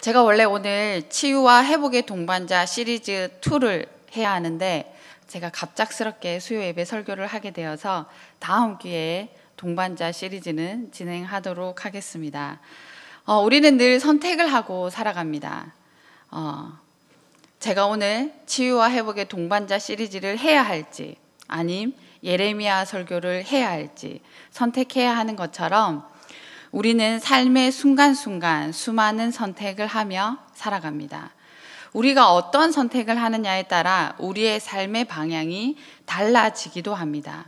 제가 원래 오늘 치유와 회복의 동반자 시리즈 2를 해야 하는데 제가 갑작스럽게 수요 예배 설교를 하게 되어서 다음 기회에 동반자 시리즈는 진행하도록 하겠습니다. 우리는 늘 선택을 하고 살아갑니다. 제가 오늘 치유와 회복의 동반자 시리즈를 해야 할지 아님 예레미야 설교를 해야 할지 선택해야 하는 것처럼 우리는 삶의 순간순간 수많은 선택을 하며 살아갑니다. 우리가 어떤 선택을 하느냐에 따라 우리의 삶의 방향이 달라지기도 합니다.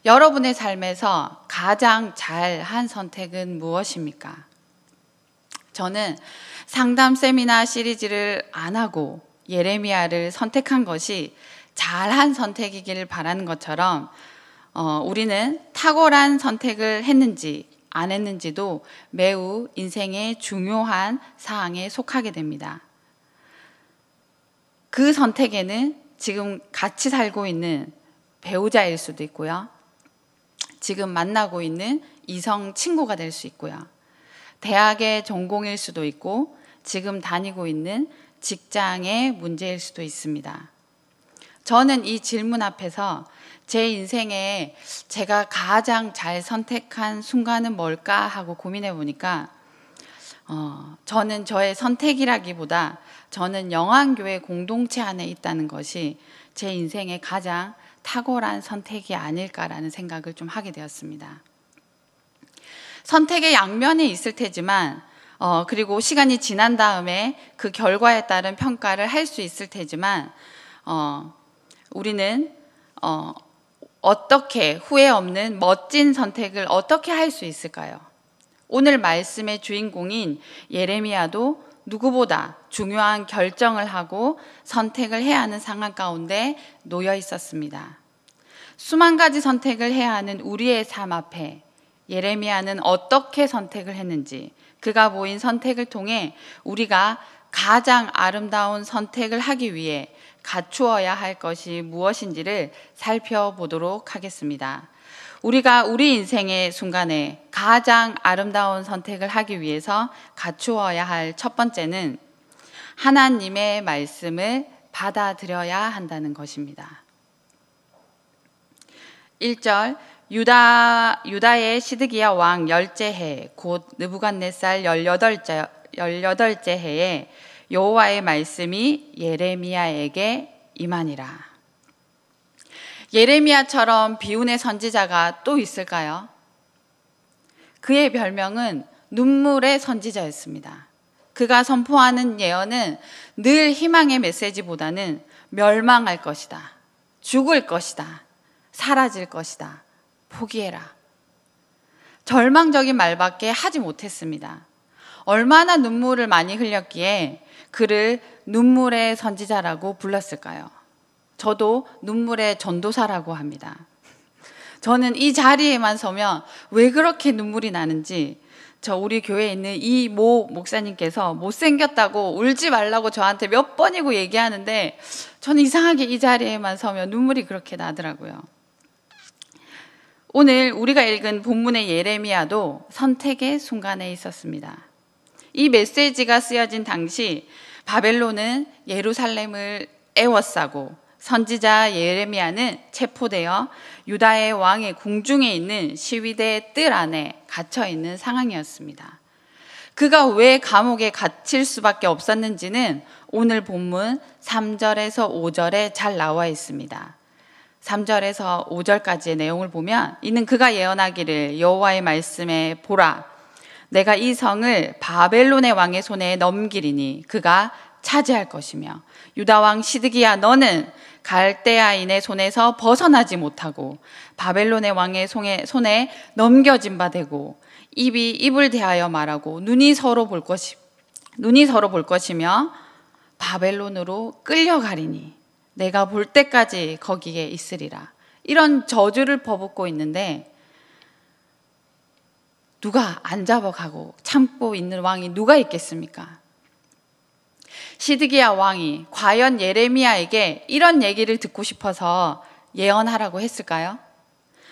여러분의 삶에서 가장 잘한 선택은 무엇입니까? 저는 상담 세미나 시리즈를 안 하고 예레미야를 선택한 것이 잘한 선택이길 바라는 것처럼 우리는 탁월한 선택을 했는지 안 했는지도 매우 인생의 중요한 사항에 속하게 됩니다. 그 선택에는 지금 같이 살고 있는 배우자일 수도 있고요. 지금 만나고 있는 이성 친구가 될 수 있고요. 대학의 전공일 수도 있고 지금 다니고 있는 직장의 문제일 수도 있습니다. 저는 이 질문 앞에서 제 인생에 제가 가장 잘 선택한 순간은 뭘까 하고 고민해 보니까 저는 저의 선택이라기보다 저는 영안교회 공동체 안에 있다는 것이 제 인생의 가장 탁월한 선택이 아닐까라는 생각을 좀 하게 되었습니다. 선택의 양면이 있을 테지만 그리고 시간이 지난 다음에 그 결과에 따른 평가를 할 수 있을 테지만 우리는 어떻게 후회 없는 멋진 선택을 어떻게 할 수 있을까요? 오늘 말씀의 주인공인 예레미야도 누구보다 중요한 결정을 하고 선택을 해야 하는 상황 가운데 놓여 있었습니다. 수만 가지 선택을 해야 하는 우리의 삶 앞에 예레미야는 어떻게 선택을 했는지 그가 보인 선택을 통해 우리가 가장 아름다운 선택을 하기 위해 갖추어야 할 것이 무엇인지를 살펴보도록 하겠습니다. 우리가 우리 인생의 순간에 가장 아름다운 선택을 하기 위해서 갖추어야 할 첫 번째는 하나님의 말씀을 받아들여야 한다는 것입니다. 1절 유다의 시드기야 왕 10째 해 곧 느부갓네살 18째 해에 여호와의 말씀이 예레미야에게 임하니라. 예레미야처럼 비운의 선지자가 또 있을까요? 그의 별명은 눈물의 선지자였습니다. 그가 선포하는 예언은 늘 희망의 메시지보다는 멸망할 것이다, 죽을 것이다, 사라질 것이다, 포기해라. 절망적인 말밖에 하지 못했습니다. 얼마나 눈물을 많이 흘렸기에 그를 눈물의 선지자라고 불렀을까요? 저도 눈물의 전도사라고 합니다. 저는 이 자리에만 서면 왜 그렇게 눈물이 나는지 우리 교회에 있는 이 모 목사님께서 못생겼다고 울지 말라고 저한테 몇 번이고 얘기하는데 저는 이상하게 이 자리에만 서면 눈물이 그렇게 나더라고요. 오늘 우리가 읽은 본문의 예레미야도 선택의 순간에 있었습니다. 이 메시지가 쓰여진 당시 바벨론은 예루살렘을 애워싸고 선지자 예레미야는 체포되어 유다의 왕의 궁중에 있는 시위대의 뜰 안에 갇혀 있는 상황이었습니다. 그가 왜 감옥에 갇힐 수밖에 없었는지는 오늘 본문 3절에서 5절에 잘 나와 있습니다. 3절에서 5절까지의 내용을 보면 이는 그가 예언하기를 여호와의 말씀에 보라, 내가 이 성을 바벨론의 왕의 손에 넘기리니 그가 차지할 것이며 유다 왕 시드기야 너는 갈대아인의 손에서 벗어나지 못하고 바벨론의 왕의 손에 넘겨진 바 되고 입이 입을 대하여 말하고 눈이 서로 볼 것이며 바벨론으로 끌려가리니 내가 볼 때까지 거기에 있으리라. 이런 저주를 퍼붓고 있는데 누가 안 잡아가고 참고 있는 왕이 누가 있겠습니까? 시드기야 왕이 과연 예레미야에게 이런 얘기를 듣고 싶어서 예언하라고 했을까요?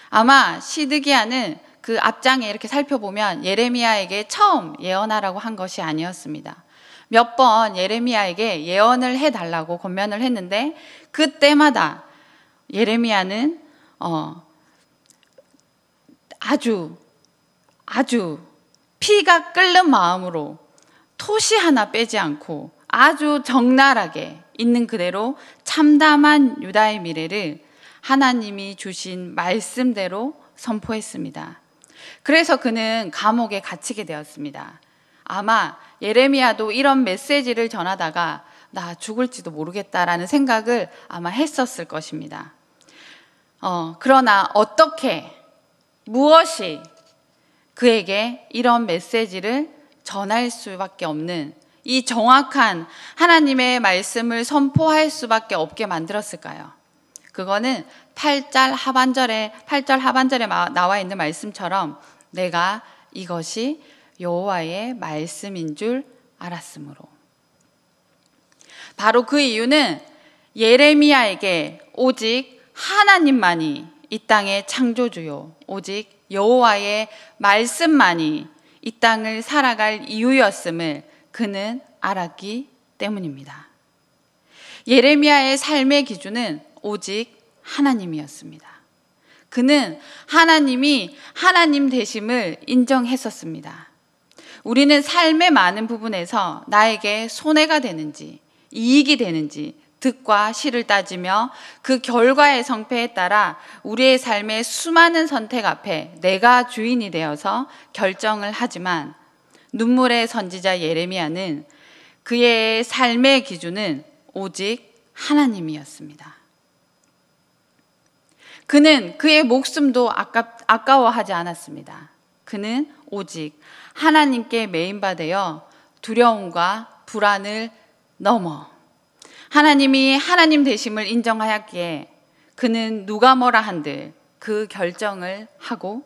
아마 시드기야는 그 앞장에 이렇게 살펴보면 예레미야에게 처음 예언하라고 한 것이 아니었습니다. 몇 번 예레미야에게 예언을 해달라고 권면을 했는데 그때마다 예레미야는 아주 피가 끓는 마음으로 토시 하나 빼지 않고 아주 적나라하게 있는 그대로 참담한 유다의 미래를 하나님이 주신 말씀대로 선포했습니다. 그래서 그는 감옥에 갇히게 되었습니다. 아마 예레미야도 이런 메시지를 전하다가 나 죽을지도 모르겠다라는 생각을 아마 했었을 것입니다. 그러나 어떻게, 무엇이 그에게 이런 메시지를 전할 수밖에 없는 이 정확한 하나님의 말씀을 선포할 수밖에 없게 만들었을까요? 그거는 8절 하반절에 나와 있는 말씀처럼 내가 이것이 여호와의 말씀인 줄 알았으므로. 바로 그 이유는 예레미야에게 오직 하나님만이 이 땅의 창조주요, 오직 여호와의 말씀만이 이 땅을 살아갈 이유였음을 그는 알았기 때문입니다. 예레미야의 삶의 기준은 오직 하나님이었습니다. 그는 하나님이 하나님 되심을 인정했었습니다. 우리는 삶의 많은 부분에서 나에게 손해가 되는지 이익이 되는지 득과 실을 따지며 그 결과의 성패에 따라 우리의 삶의 수많은 선택 앞에 내가 주인이 되어서 결정을 하지만 눈물의 선지자 예레미야는 그의 삶의 기준은 오직 하나님이었습니다. 그는 그의 목숨도 아까워하지 않았습니다. 그는 오직 하나님께 메인바되어 두려움과 불안을 넘어 하나님이 하나님 되심을 인정하였기에 그는 누가 뭐라 한들 그 결정을 하고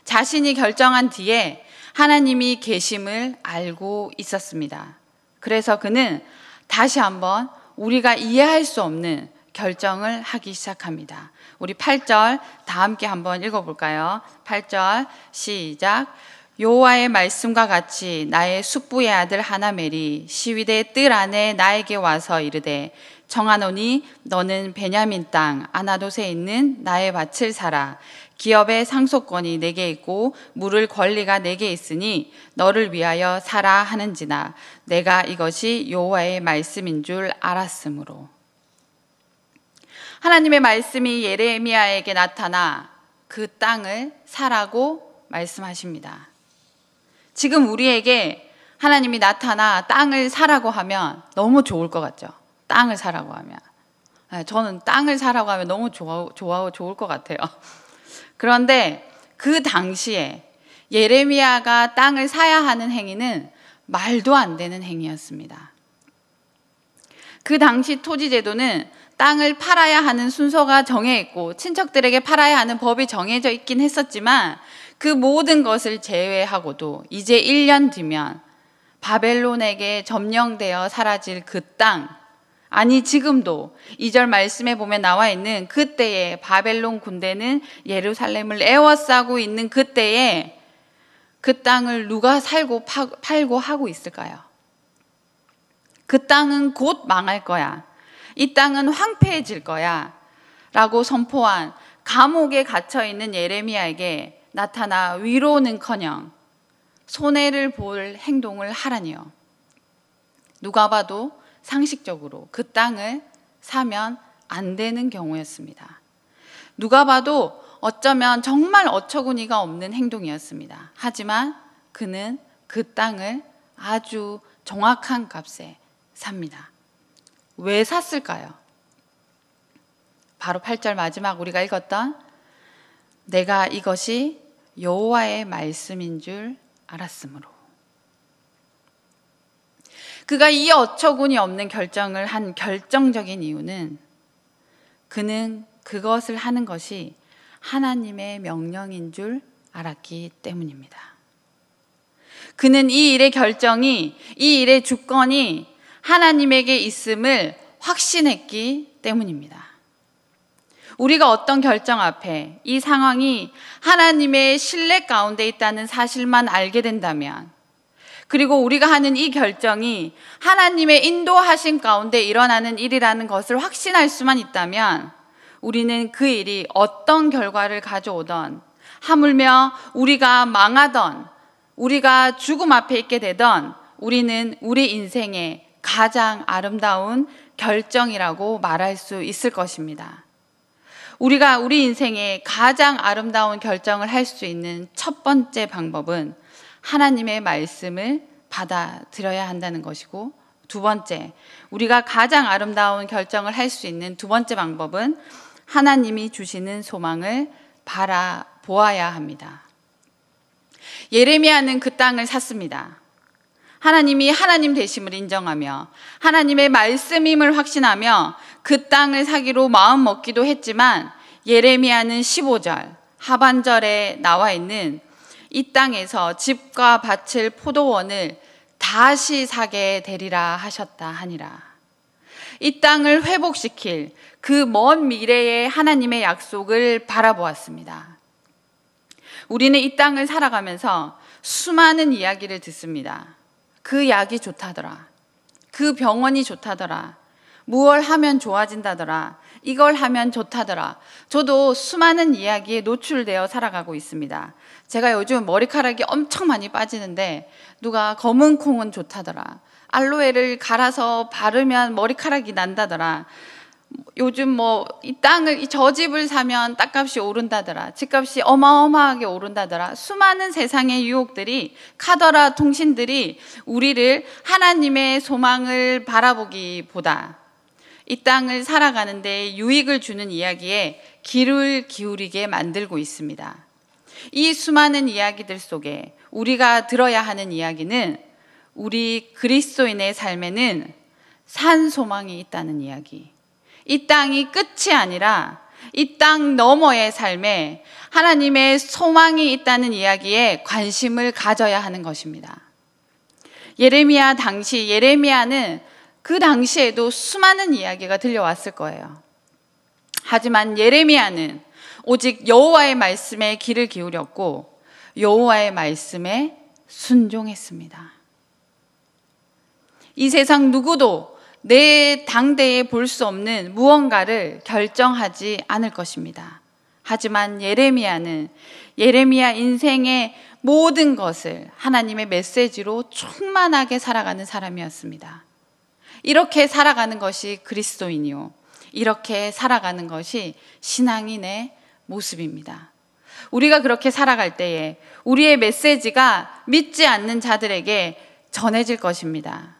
자신이 결정한 뒤에 하나님이 계심을 알고 있었습니다. 그래서 그는 다시 한번 우리가 이해할 수 없는 결정을 하기 시작합니다. 우리 8절 다 함께 한번 읽어볼까요? 8절 시작. 여호와의 말씀과 같이 나의 숙부의 아들 하나멜이 시위대 뜰 안에 나에게 와서 이르되 청하노니 너는 베냐민 땅 아나돗에 있는 나의 밭을 사라. 기업의 상속권이 내게 있고 물을 권리가 내게 있으니 너를 위하여 사라 하는지나 내가 이것이 여호와의 말씀인 줄 알았으므로. 하나님의 말씀이 예레미야에게 나타나 그 땅을 사라고 말씀하십니다. 지금 우리에게 하나님이 나타나 땅을 사라고 하면 너무 좋을 것 같죠? 땅을 사라고 하면. 저는 땅을 사라고 하면 너무 좋을 것 같아요. 그런데 그 당시에 예레미야가 땅을 사야 하는 행위는 말도 안 되는 행위였습니다. 그 당시 토지제도는 땅을 팔아야 하는 순서가 정해 있고 친척들에게 팔아야 하는 법이 정해져 있긴 했었지만 그 모든 것을 제외하고도 이제 1년 뒤면 바벨론에게 점령되어 사라질 그 땅, 아니 지금도 2절 말씀에 보면 나와 있는 그때에 바벨론 군대는 예루살렘을 에워싸고 있는 그때에 그 땅을 누가 살고 팔고 하고 있을까요? 그 땅은 곧 망할 거야. 이 땅은 황폐해질 거야. 라고 선포한 감옥에 갇혀있는 예레미야에게 나타나 위로는커녕 손해를 볼 행동을 하라니요. 누가 봐도 상식적으로 그 땅을 사면 안 되는 경우였습니다. 누가 봐도 어쩌면 정말 어처구니가 없는 행동이었습니다. 하지만 그는 그 땅을 아주 정확한 값에 삽니다. 왜 샀을까요? 바로 8절 마지막 우리가 읽었던 내가 이것이 여호와의 말씀인 줄 알았으므로. 그가 이 어처구니 없는 결정을 한 결정적인 이유는 그는 그것을 하는 것이 하나님의 명령인 줄 알았기 때문입니다. 그는 이 일의 결정이, 이 일의 주권이 하나님에게 있음을 확신했기 때문입니다. 우리가 어떤 결정 앞에 이 상황이 하나님의 신뢰 가운데 있다는 사실만 알게 된다면 그리고 우리가 하는 이 결정이 하나님의 인도하심 가운데 일어나는 일이라는 것을 확신할 수만 있다면 우리는 그 일이 어떤 결과를 가져오던, 하물며 우리가 망하던, 우리가 죽음 앞에 있게 되던, 우리는 우리 인생의 가장 아름다운 결정이라고 말할 수 있을 것입니다. 우리가 우리 인생의 가장 아름다운 결정을 할 수 있는 첫 번째 방법은 하나님의 말씀을 받아들여야 한다는 것이고, 두 번째, 우리가 가장 아름다운 결정을 할 수 있는 두 번째 방법은 하나님이 주시는 소망을 바라보아야 합니다. 예레미야는 그 땅을 샀습니다. 하나님이 하나님 되심을 인정하며 하나님의 말씀임을 확신하며 그 땅을 사기로 마음 먹기도 했지만, 예레미야는 15절 하반절에 나와 있는 이 땅에서 집과 밭을 포도원을 다시 사게 되리라 하셨다 하니라. 이 땅을 회복시킬 그 먼 미래의 하나님의 약속을 바라보았습니다. 우리는 이 땅을 살아가면서 수많은 이야기를 듣습니다. 그 약이 좋다더라. 그 병원이 좋다더라. 무얼 하면 좋아진다더라. 이걸 하면 좋다더라. 저도 수많은 이야기에 노출되어 살아가고 있습니다. 제가 요즘 머리카락이 엄청 많이 빠지는데 누가 검은 콩은 좋다더라. 알로에를 갈아서 바르면 머리카락이 난다더라. 요즘 이 저 집을 사면 땅값이 오른다더라. 집값이 어마어마하게 오른다더라. 수많은 세상의 유혹들이, 카더라 통신들이 우리를 하나님의 소망을 바라보기보다 이 땅을 살아가는데 유익을 주는 이야기에 귀를 기울이게 만들고 있습니다. 이 수많은 이야기들 속에 우리가 들어야 하는 이야기는 우리 그리스도인의 삶에는 산 소망이 있다는 이야기. 이 땅이 끝이 아니라 이 땅 너머의 삶에 하나님의 소망이 있다는 이야기에 관심을 가져야 하는 것입니다. 예레미야는 그 당시에도 수많은 이야기가 들려왔을 거예요. 하지만 예레미야는 오직 여호와의 말씀에 귀를 기울였고 여호와의 말씀에 순종했습니다. 이 세상 누구도 내 당대에 볼 수 없는 무언가를 결정하지 않을 것입니다. 하지만 예레미야 인생의 모든 것을 하나님의 메시지로 충만하게 살아가는 사람이었습니다. 이렇게 살아가는 것이 그리스도인이요, 이렇게 살아가는 것이 신앙인의 모습입니다. 우리가 그렇게 살아갈 때에 우리의 메시지가 믿지 않는 자들에게 전해질 것입니다.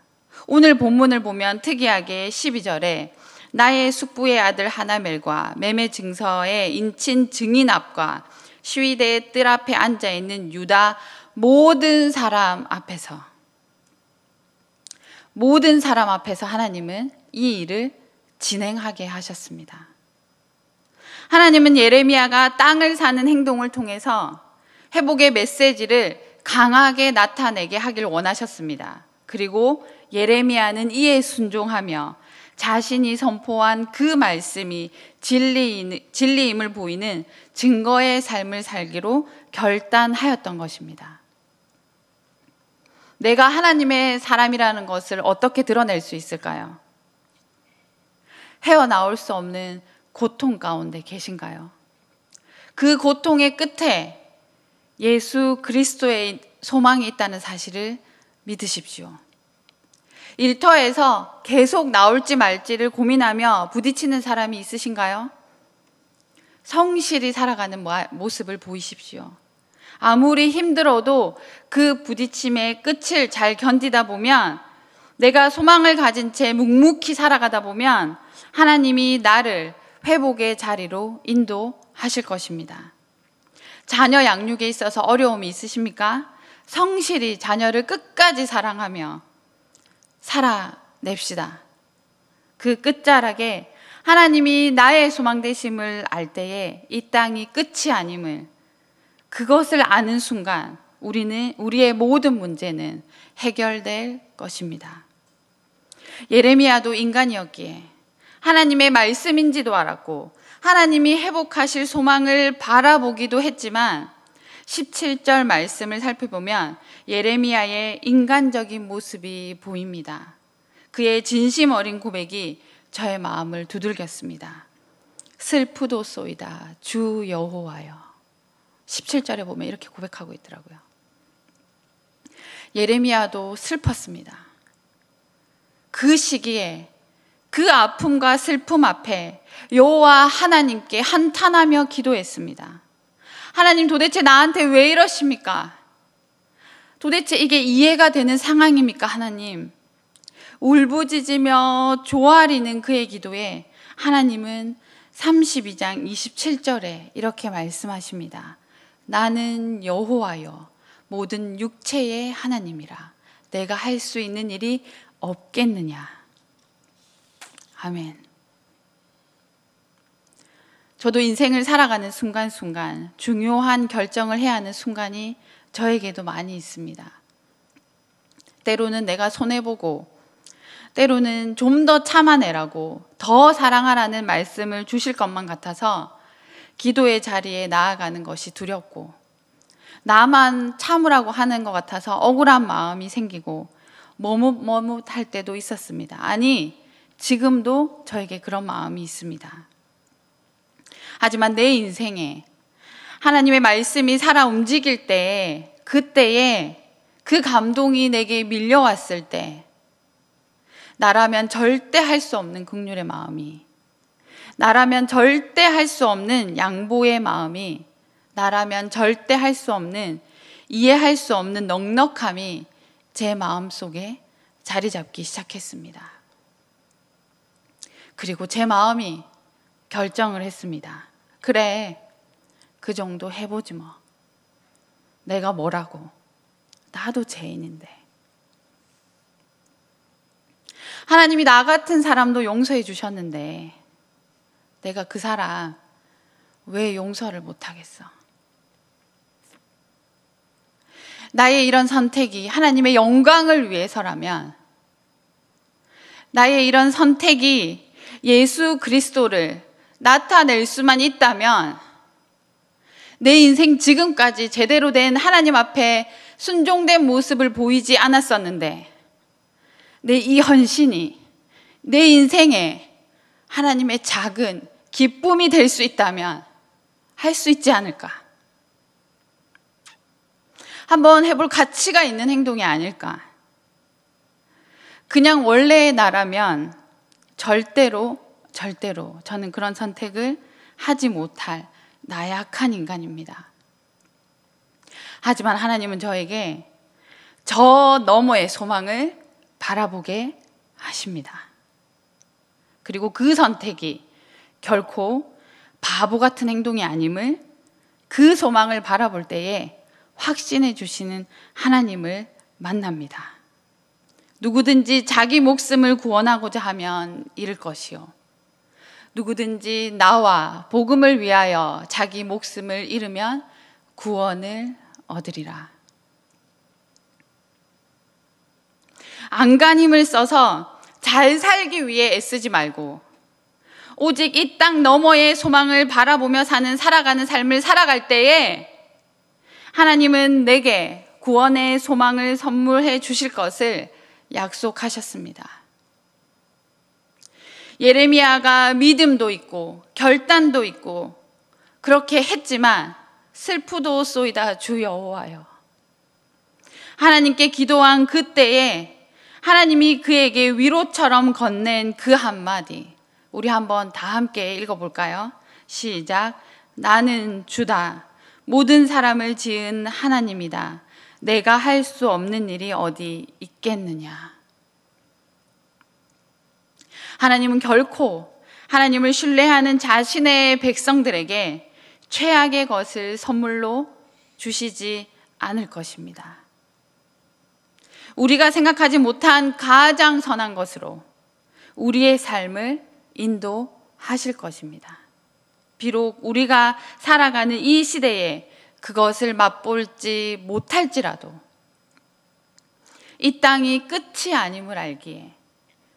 오늘 본문을 보면 특이하게 12절에 나의 숙부의 아들 하나멜과 매매 증서의 인친 증인 앞과 시위대의 뜰 앞에 앉아있는 유다 모든 사람 앞에서 하나님은 이 일을 진행하게 하셨습니다. 하나님은 예레미야가 땅을 사는 행동을 통해서 회복의 메시지를 강하게 나타내게 하길 원하셨습니다. 그리고 예레미야는 이에 순종하며 자신이 선포한 그 말씀이 진리임을 보이는 증거의 삶을 살기로 결단하였던 것입니다. 내가 하나님의 사람이라는 것을 어떻게 드러낼 수 있을까요? 헤어나올 수 없는 고통 가운데 계신가요? 그 고통의 끝에 예수 그리스도의 소망이 있다는 사실을 믿으십시오. 일터에서 계속 나올지 말지를 고민하며 부딪히는 사람이 있으신가요? 성실히 살아가는 모습을 보이십시오. 아무리 힘들어도 그 부딪힘의 끝을 잘 견디다 보면, 내가 소망을 가진 채 묵묵히 살아가다 보면 하나님이 나를 회복의 자리로 인도하실 것입니다. 자녀 양육에 있어서 어려움이 있으십니까? 성실히 자녀를 끝까지 사랑하며 살아냅시다. 그 끝자락에 하나님이 나의 소망 되심을 알 때에 이 땅이 끝이 아님을, 그것을 아는 순간 우리의 모든 문제는 해결될 것입니다. 예레미야도 인간이었기에 하나님의 말씀인지도 알았고 하나님이 회복하실 소망을 바라보기도 했지만 17절 말씀을 살펴보면 예레미야의 인간적인 모습이 보입니다. 그의 진심 어린 고백이 저의 마음을 두들겼습니다. 슬프도소이다 주 여호와여. 17절에 보면 이렇게 고백하고 있더라고요. 예레미야도 슬펐습니다. 그 시기에 그 아픔과 슬픔 앞에 여호와 하나님께 한탄하며 기도했습니다. 하나님, 도대체 나한테 왜 이러십니까? 도대체 이게 이해가 되는 상황입니까, 하나님? 울부짖으며 조아리는 그의 기도에 하나님은 32장 27절에 이렇게 말씀하십니다. 나는 여호와여 모든 육체의 하나님이라. 내가 할 수 있는 일이 없겠느냐. 아멘. 저도 인생을 살아가는 순간순간 중요한 결정을 해야 하는 순간이 저에게도 많이 있습니다. 때로는 내가 손해보고, 때로는 좀 더 참아내라고, 더 사랑하라는 말씀을 주실 것만 같아서 기도의 자리에 나아가는 것이 두렵고, 나만 참으라고 하는 것 같아서 억울한 마음이 생기고 머뭇할 때도 있었습니다. 아니, 지금도 저에게 그런 마음이 있습니다. 하지만 내 인생에 하나님의 말씀이 살아 움직일 때, 그때에 그 감동이 내게 밀려왔을 때, 나라면 절대 할 수 없는 긍휼의 마음이, 나라면 절대 할 수 없는 양보의 마음이, 나라면 절대 할 수 없는, 이해할 수 없는 넉넉함이 제 마음속에 자리 잡기 시작했습니다. 그리고 제 마음이 결정을 했습니다. 그래, 그 정도 해보지 뭐. 내가 뭐라고. 나도 죄인인데. 하나님이 나 같은 사람도 용서해 주셨는데 내가 그 사람 왜 용서를 못하겠어? 나의 이런 선택이 하나님의 영광을 위해서라면, 나의 이런 선택이 예수 그리스도를 나타낼 수만 있다면, 내 인생 지금까지 제대로 된 하나님 앞에 순종된 모습을 보이지 않았었는데, 내 이 헌신이 내 인생에 하나님의 작은 기쁨이 될 수 있다면 할 수 있지 않을까? 한번 해볼 가치가 있는 행동이 아닐까? 그냥 원래의 나라면 절대로 저는 그런 선택을 하지 못할 나약한 인간입니다. 하지만 하나님은 저에게 저 너머의 소망을 바라보게 하십니다. 그리고 그 선택이 결코 바보 같은 행동이 아님을, 그 소망을 바라볼 때에 확신해 주시는 하나님을 만납니다. 누구든지 자기 목숨을 구원하고자 하면 잃을 것이요, 누구든지 나와 복음을 위하여 자기 목숨을 잃으면 구원을 얻으리라. 안간힘을 써서 잘 살기 위해 애쓰지 말고, 오직 이 땅 너머의 소망을 바라보며 살아가는 삶을 살아갈 때에 하나님은 내게 구원의 소망을 선물해 주실 것을 약속하셨습니다. 예레미야가 믿음도 있고 결단도 있고 그렇게 했지만 슬프도소이다 주 여호와여. 하나님께 기도한 그때에 하나님이 그에게 위로처럼 건넨 그 한마디, 우리 한번 다 함께 읽어볼까요? 시작. 나는 주다. 모든 사람을 지은 하나님이다. 내가 할 수 없는 일이 어디 있겠느냐. 하나님은 결코 하나님을 신뢰하는 자신의 백성들에게 최악의 것을 선물로 주시지 않을 것입니다. 우리가 생각하지 못한 가장 선한 것으로 우리의 삶을 인도하실 것입니다. 비록 우리가 살아가는 이 시대에 그것을 맛볼지 못할지라도 이 땅이 끝이 아님을 알기에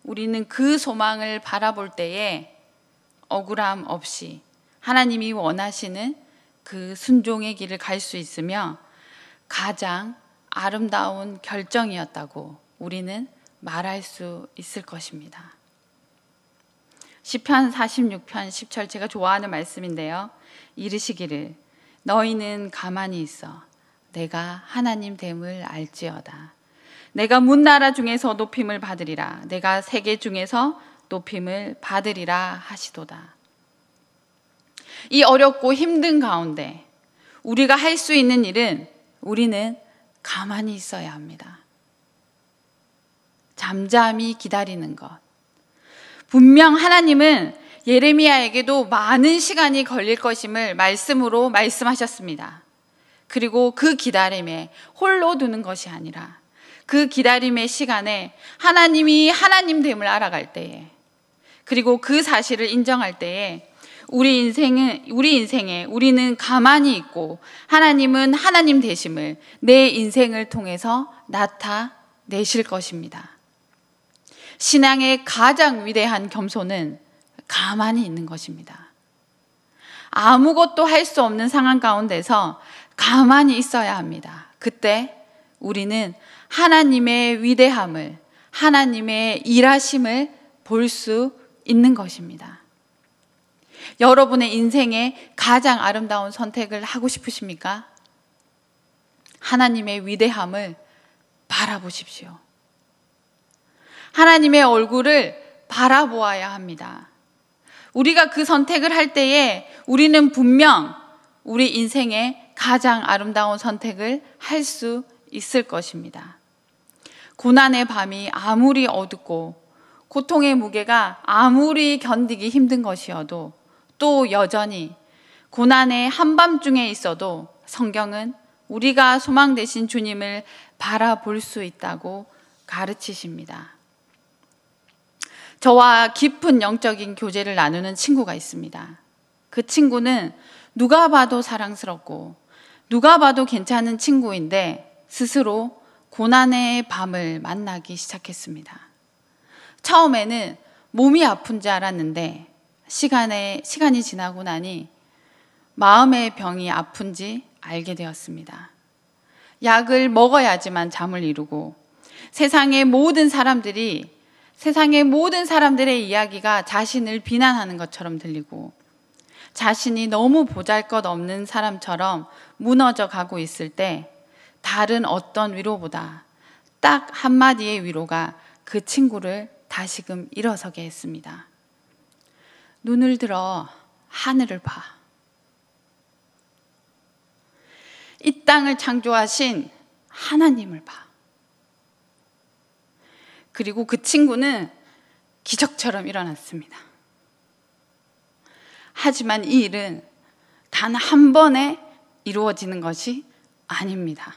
우리는 그 소망을 바라볼 때에 억울함 없이 하나님이 원하시는 그 순종의 길을 갈 수 있으며 가장 아름다운 결정이었다고 우리는 말할 수 있을 것입니다. 시편 46편 10절, 제가 좋아하는 말씀인데요. 이르시기를 너희는 가만히 있어 내가 하나님 됨을 알지어다. 내가 문나라 중에서 높임을 받으리라. 내가 세계 중에서 높임을 받으리라 하시도다. 이 어렵고 힘든 가운데 우리가 할 수 있는 일은 우리는 가만히 있어야 합니다. 잠잠히 기다리는 것. 분명 하나님은 예레미야에게도 많은 시간이 걸릴 것임을 말씀으로 말씀하셨습니다. 그리고 그 기다림에 홀로 두는 것이 아니라 그 기다림의 시간에 하나님이 하나님 됨을 알아갈 때에, 그리고 그 사실을 인정할 때에 우리 인생에 우리는 가만히 있고 하나님은 하나님 되심을 내 인생을 통해서 나타내실 것입니다. 신앙의 가장 위대한 겸손은 가만히 있는 것입니다. 아무것도 할 수 없는 상황 가운데서 가만히 있어야 합니다. 그때 우리는 하나님의 위대함을, 하나님의 일하심을 볼 수 있는 것입니다. 여러분의 인생에 가장 아름다운 선택을 하고 싶으십니까? 하나님의 위대함을 바라보십시오. 하나님의 얼굴을 바라보아야 합니다. 우리가 그 선택을 할 때에 우리는 분명 우리 인생에 가장 아름다운 선택을 할 수 있을 것입니다. 고난의 밤이 아무리 어둡고 고통의 무게가 아무리 견디기 힘든 것이어도, 또 여전히 고난의 한밤중에 있어도 성경은 우리가 소망 되신 주님을 바라볼 수 있다고 가르치십니다. 저와 깊은 영적인 교제를 나누는 친구가 있습니다. 그 친구는 누가 봐도 사랑스럽고 누가 봐도 괜찮은 친구인데 스스로 고난의 밤을 만나기 시작했습니다. 처음에는 몸이 아픈지 알았는데 시간이 지나고 나니 마음의 병이 아픈지 알게 되었습니다. 약을 먹어야지만 잠을 이루고 세상의 모든 사람들의 이야기가 자신을 비난하는 것처럼 들리고 자신이 너무 보잘것없는 사람처럼 무너져 가고 있을 때 다른 어떤 위로보다 딱 한마디의 위로가 그 친구를 다시금 일어서게 했습니다. 눈을 들어 하늘을 봐. 이 땅을 창조하신 하나님을 봐. 그리고 그 친구는 기적처럼 일어났습니다. 하지만 이 일은 단 한 번에 이루어지는 것이 아닙니다.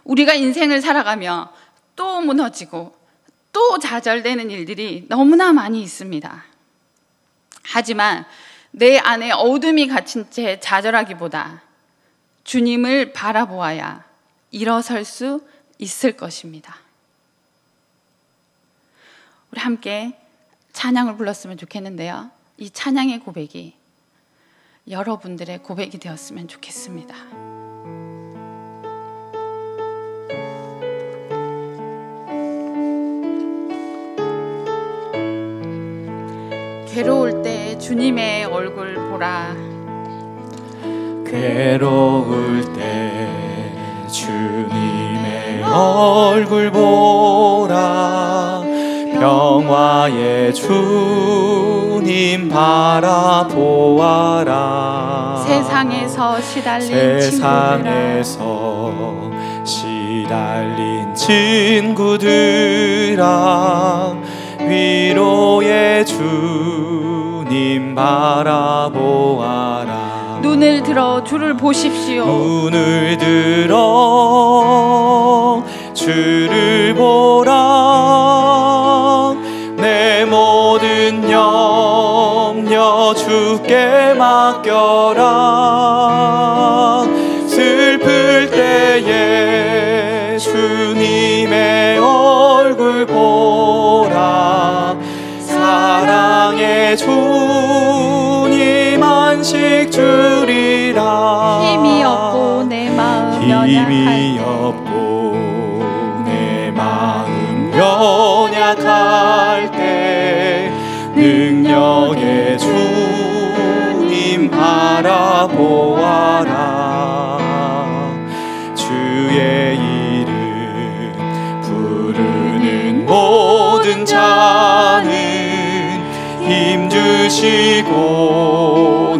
우리가 인생을 살아가며 또 무너지고 또 좌절되는 일들이 너무나 많이 있습니다. 하지만 내 안에 어둠이 갇힌 채 좌절하기보다 주님을 바라보아야 일어설 수 있을 것입니다. 우리 함께 찬양을 불렀으면 좋겠는데요. 이 찬양의 고백이 여러분들의 고백이 되었으면 좋겠습니다. 괴로울 때 주님의 얼굴 보라. 괴로울 때 주님의 얼굴 보라. 평화의 주님 바라보아라. 세상에서 시달린 친구들아, 위로의 주님 바라보아라. 눈을 들어 주를 보십시오. 눈을 들어 주를 보라. 내 모든 염려 주께 맡겨라. 슬플 때에 주님의 얼굴 보라. 사랑의 주님 안 안식 주리라. 힘이 없고 내 마음 연약할 때 능력의 주님 바라보아라. 주의 이름 부르는 모든 자는 힘주시고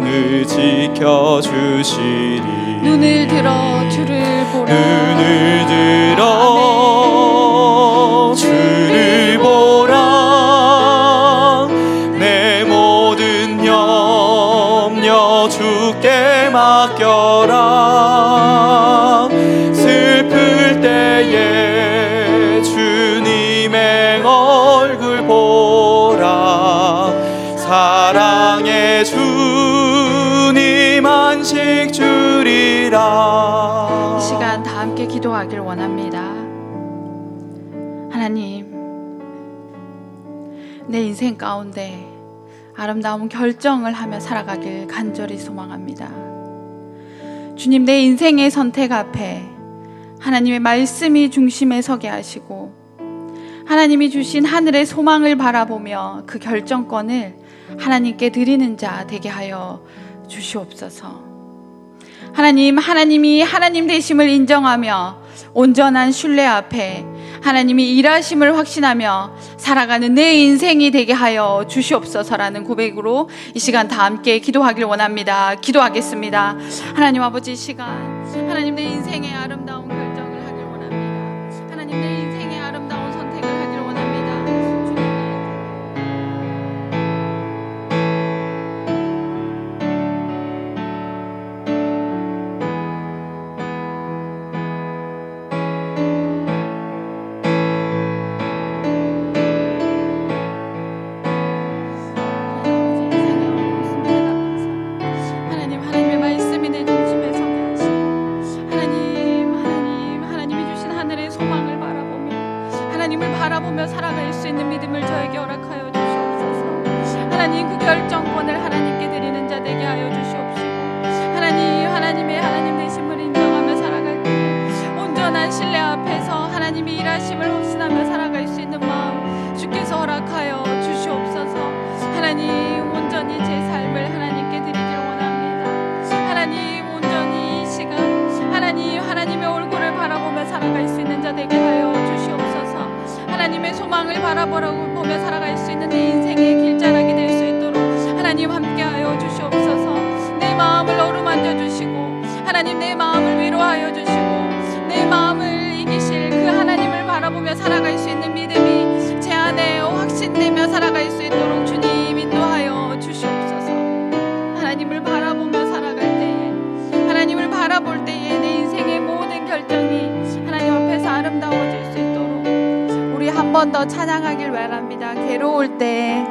늘 지켜주시리. 눈을 들어 주를 보라. 눈을 들어 주를 보라. 내 모든 염려 주께 맡겨라. 슬플 때에 주님의 얼굴 보라. 사랑의 주님 안식 주리라. 이 시간 다 함께 기도하길 원합니다. 하나님, 내 인생 가운데 아름다운 결정을 하며 살아가길 간절히 소망합니다. 주님, 내 인생의 선택 앞에 하나님의 말씀이 중심에 서게 하시고 하나님이 주신 하늘의 소망을 바라보며 그 결정권을 하나님께 드리는 자 되게 하여 주시옵소서. 하나님이 하나님 되심을 인정하며 온전한 신뢰 앞에 하나님이 일하심을 확신하며 살아가는 내 인생이 되게 하여 주시옵소서라는 고백으로 이 시간 다 함께 기도하길 원합니다. 기도하겠습니다. 하나님 아버지, 이 시간 하나님 내 인생의 아름다운 결정을 하길 원합니다. 하나님 내 인생의 아름다운 선택을 하길 원합니다. 하나님을 바라보며 살아갈 수 있는 믿음을 저에게 허락하여 주시옵소서. 하나님, 그 결정권을 하나님께 드리는 자 되게 하여 주시옵시고 하나님의 하나님 되심을 인정하며 살아갈 때 온전한 신뢰 앞에서 하나님이 일하심을 확신하며 살아갈 수 있는 마음 주께서 허락하여 주시옵소서. 하나님, 온전히 제 삶을 하나님께 드리길 원합니다. 하나님, 온전히 이 시간 하나님의 얼굴을 바라보며 살아갈 수 있는 자 되게 하여 주시옵소서. 하나님의 소망을 바라보며 살아갈 수 있는 내 인생의 길자락이 될 수 있도록 하나님 함께하여 주시옵소서. 내 마음을 어루만져 주시고 하나님 내 마음을 위로하여 주시고 내 마음을 이기실 그 하나님을 바라보며 살아갈 수 있는 믿음이 제 안에 확신되며 살아갈 수 있도록 주님 인도하여 주시옵소서. 하나님을 바라보며 살아갈 때에 하나님을 바라볼 때에 내 인생의 모든 결정이 하나님 앞에서 아름다워질 수 있도록 우리 한 번 더 찬양하길 바랍니다. 괴로울 때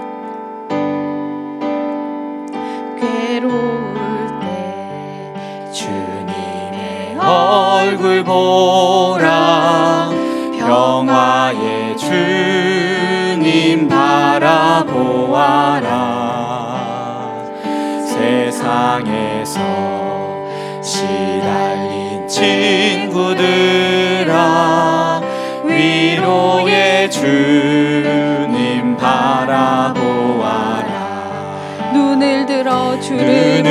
주님의 얼굴 보라. 평화의 주님 바라보아라. 세상에서 시달린 친구들아, 위로의 주님 바라보아라. 눈을 들어 주를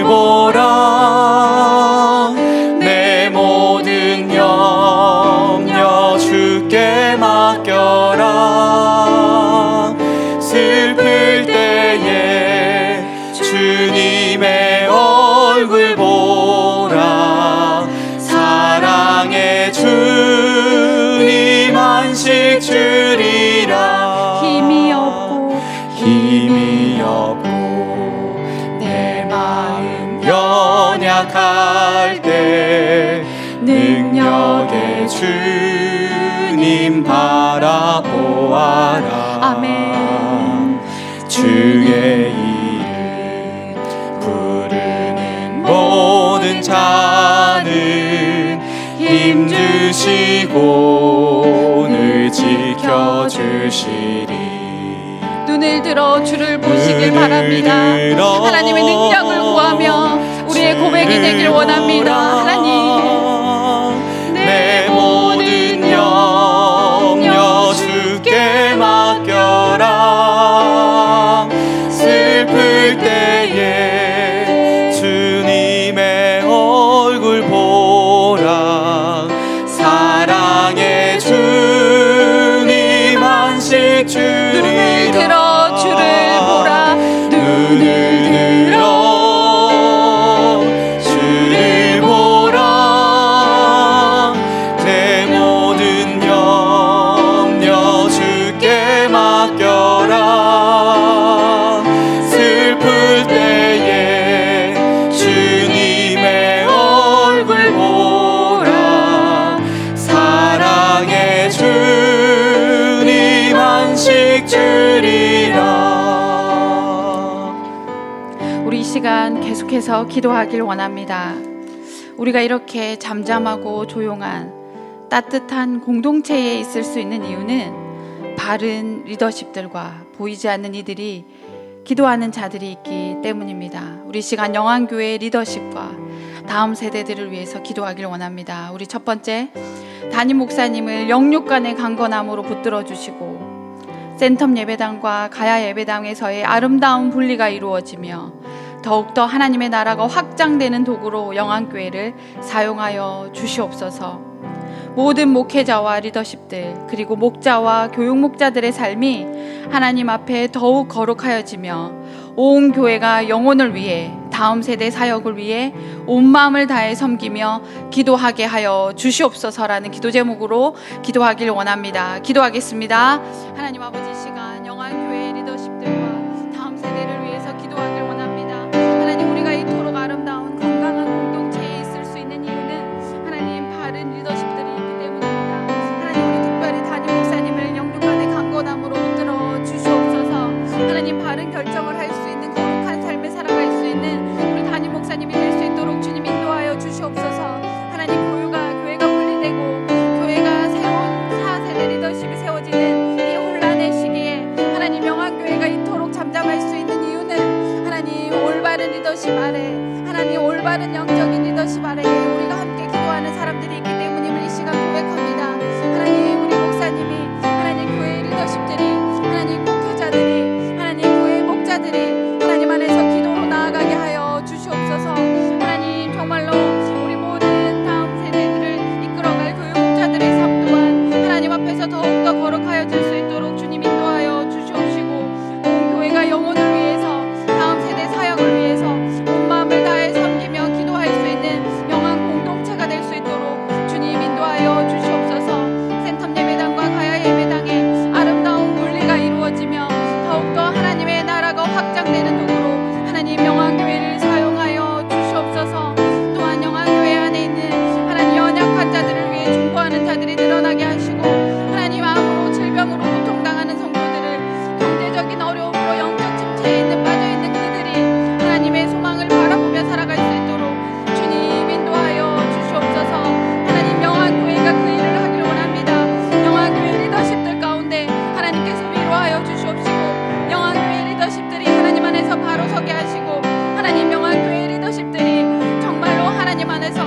보라. 내 모든 염려 주께 맡겨라. 슬플 때에 주님의 얼굴 보라. 사랑의 주님 안식 주리라. 힘이 없고 내 마음 연약할 때 능력의 주님 바라보아라. 아멘. 주의 이름 부르는 모든 자는 힘주시고 늘 지켜주시리. 눈을 들어 주를 보시길 바랍니다. 하나님의 능력을 구하며 우리의 고백이 되길 원합니다. 하나님, 내 모든 염려 주께 맡겨라. 슬플 때에 주님의 얼굴 보라. 사랑의 주님 안식 주리라. 눈을 들어 주를 보라. 눈을 들어 주를 보라. 내 모든 염려 주께 맡겨라. 슬플 때에 주님의 얼굴 보라. 사랑의 주님 안식 주리라. 우리 이 시간 계속해서 기도하길 원합니다. 우리가 이렇게 잠잠하고 조용한 따뜻한 공동체에 있을 수 있는 이유는 바른 리더십들과 보이지 않는 이들이 기도하는 자들이 있기 때문입니다. 우리 이 시간 영안교회 리더십과 다음 세대들을 위해서 기도하길 원합니다. 우리 첫 번째, 담임 목사님을 영육간의 강건함으로 붙들어 주시고 센텀 예배당과 가야 예배당에서의 아름다운 분리가 이루어지며 더욱더 하나님의 나라가 확장되는 도구로 영안교회를 사용하여 주시옵소서. 모든 목회자와 리더십들 그리고 목자와 교육목자들의 삶이 하나님 앞에 더욱 거룩하여지며 온 교회가 영혼을 위해 다음 세대 사역을 위해 온 마음을 다해 섬기며 기도하게 하여 주시옵소서라는 기도 제목으로 기도하길 원합니다. 기도하겠습니다. 하나님 아버지, 이 시간 영안교회 리더십들과 다음 세대를 위해서 기도하길 원합니다. 하나님, 우리가 이토록 아름다운 건강한 공동체에 있을 수 있는 이유는 하나님 바른 리더십들이 있기 때문입니다. 하나님, 우리 특별히 담임 목사님을 영육간의 강건함으로 붙들어 주시옵소서. 하나님, 바른 결정을 할 수 있는 거룩한 삶을 살아갈 수 있는 우리 담임 목사님이 될 수 있도록 주님 인도하여 주시옵소서. 하나님, 교회가 분리되고 교회가 새로운 4세대 리더십이 세워지는 이 혼란의 시기에 하나님 영안교회가 이토록 잠잠할 수 있는 이유는 하나님 올바른 리더십 아래, 하나님 올바른 영적인 리더십 아래에 우리가 함께 기도하는 사람들이 있기 때문임을 이 시간 고백합니다. 하나님, 우리 목사님이, 하나님 교회의 리더십들이, 하나님 목회자들이, 하나님 교회의 목자들이 하나님 안에서 기도로 나아가게 하여 주시옵소서. 하나님, 정말로 우리 모든 다음 세대들을 이끌어갈 교육목자들의 삶 또한 하나님 앞에서 더욱더 거룩하여질 수 있도록 주님 인도하여 주시옵시고, 온 교회가 영혼을 위해서 다음 세대 사역을 위해서 온 마음을 다해 섬기며 기도할 수 있는 영한 공동체가 될 수 있도록 주님 인도하여 주시옵소서. 센텀 예배당과 가야 예배당에 아름다운 분리가 이루어지며 더욱더 하나님의 나라가 확장되는 도구로 하나님 영안교회를 사용하여 주시옵소서. 또한 영안교회 안에 있는 하나님 연약한 자들을 위해 중보하는 자들이 늘어나게 하시고, 하나님 암으로 질병으로 고통당하는 성도들을, 경제적인 어려움으로 영적 침체에 있는 빠져있는 그들이 하나님의 소망을 바라보며 살아갈 수 있도록 주님 인도하여 주시옵소서. 하나님, 영안교회가 그 일을 하길 원합니다. 영안교회 리더십들 가운데 하나님께서 위로하여 주시옵시고, 영안교회 리더십들이 하나님 안에서 바로 서게 하시고, 하나님 영안교회 리더십들이 정말로 하나님 안에서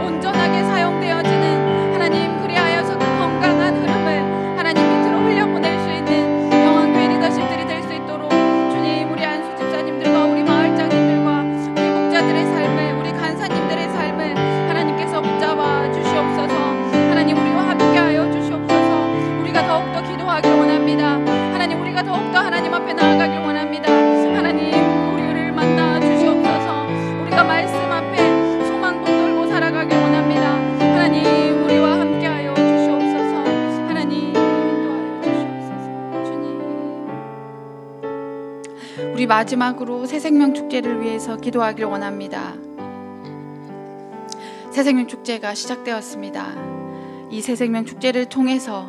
온전하게 사용되어지는, 하나님 그리하여서 그 건강한 흐름을 하나님 밑으로 흘려보낼 수 있는 영안교회 리더십들이 될 수 있도록 주님, 우리 안수 집사님들과 우리 마을장님들과 우리 목자들의 삶을, 우리 간사님들의 삶을 하나님께서 붙잡아 주시옵소서. 하나님, 우리와 함께하여 주시옵소서. 우리가 더욱더 기도하길 원합니다. 하나님, 우리가 더욱더 하나님 앞에 나아가길 원합니다. 하나님, 우리를 만나 주시옵소서. 우리가 말씀 앞에 소망 붙들고 살아가길 원합니다. 하나님, 우리와 함께하여 주시옵소서. 하나님, 인도하여 주시옵소서. 주님, 우리 마지막으로 새생명축제를 위해서 기도하길 원합니다. 새생명축제가 시작되었습니다. 이 새생명축제를 통해서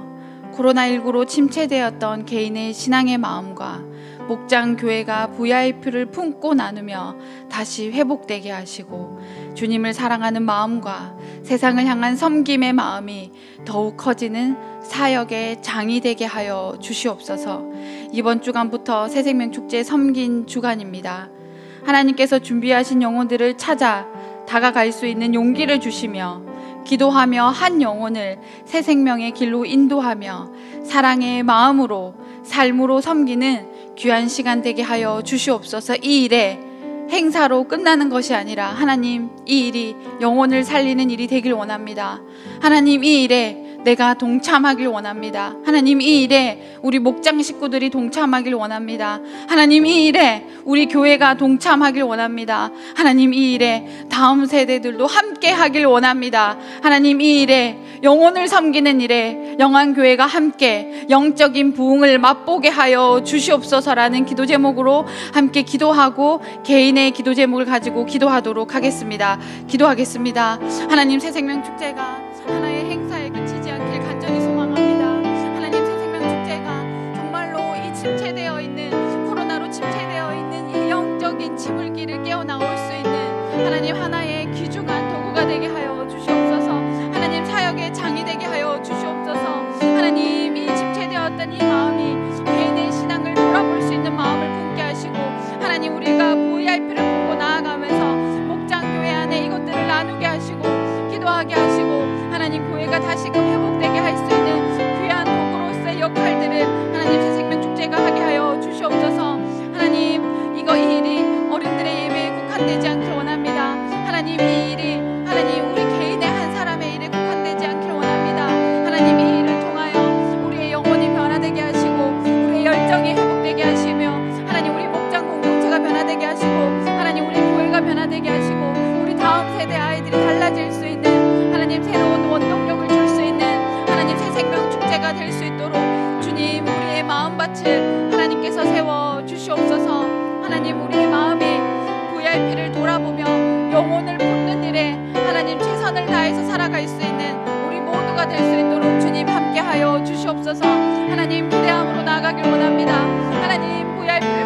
코로나19로 침체되었던 개인의 신앙의 마음과 목장 교회가 VIP를 품고 나누며 다시 회복되게 하시고 주님을 사랑하는 마음과 세상을 향한 섬김의 마음이 더욱 커지는 사역의 장이 되게 하여 주시옵소서. 이번 주간부터 새생명축제 섬긴 주간입니다. 하나님께서 준비하신 영혼들을 찾아 다가갈 수 있는 용기를 주시며 기도하며 한 영혼을 새 생명의 길로 인도하며 사랑의 마음으로 삶으로 섬기는 귀한 시간 되게 하여 주시옵소서. 이 일에 행사로 끝나는 것이 아니라 하나님, 이 일이 영혼을 살리는 일이 되길 원합니다. 하나님, 이 일에 내가 동참하길 원합니다. 하나님, 이 일에 우리 목장 식구들이 동참하길 원합니다. 하나님, 이 일에 우리 교회가 동참하길 원합니다. 하나님, 이 일에 다음 세대들도 함께 하길 원합니다. 하나님, 이 일에 영혼을 섬기는 일에 영안교회가 함께 영적인 부흥을 맛보게 하여 주시옵소서라는 기도 제목으로 함께 기도하고 개인의 기도 제목을 가지고 기도하도록 하겠습니다. 기도하겠습니다. 하나님, 새생명축제가 하나의 행사에 그치지 않길 간절히 소망합니다. 하나님, 새생명축제가 정말로 이 침체되어 있는, 코로나로 침체되어 있는 이 영적인 지물기를 깨어나올 수 있는 하나님 하나의 귀중한 도구가 되게 하여 주시옵소서. 하나님, 사역의 장이 되게 하여 주시옵소서. 하나님, 이 침체되었던 이 마음이 개인의 신앙을 돌아볼 수 있는 마음을 품게 하시고 하나님, 우리가 VIP를 보고 나아가면서 목장교회 안에 이것들을 나누게 하시고 기도하게 하시고 하나님, 교회가 다시금 회복되게 할 수 있는 귀한 도구로서의 역할들을 하나님, 새생명축제가 하게 하여 주시옵소서. 하나님, 이 일이 어른들의 예배에 국한되지 않길 원합니다. 하나님, 이 일이 하나님 우리 개인의 한 사람의 일에 국한되지 않길 원합니다. 하나님, 이 일을 통하여 우리의 영혼이 변화되게 하시고 우리의 열정이 회복되게 하시며 하나님, 우리 목장 공동체가 변화되게 하시고 하나님, 우리 교회가 변화되게 하시고 우리 다음 세대 아이들이 달라질 수 있는 하나님, 새로운 원동력을 줄 수 있는 하나님, 새생명축제가 될 수 있도록 주님, 우리의 마음밭을 하나님께서 세워 주시옵소서. 하나님, 우리의 마음이 VIP를 돌아보며 영혼을 품는 일에 하나님 최선을 다해서 살아갈 수 있는 우리 모두가 될 수 있도록 주님 함께하여 주시옵소서. 하나님, 기대함으로 나아가길 원합니다. 하나님, VIP를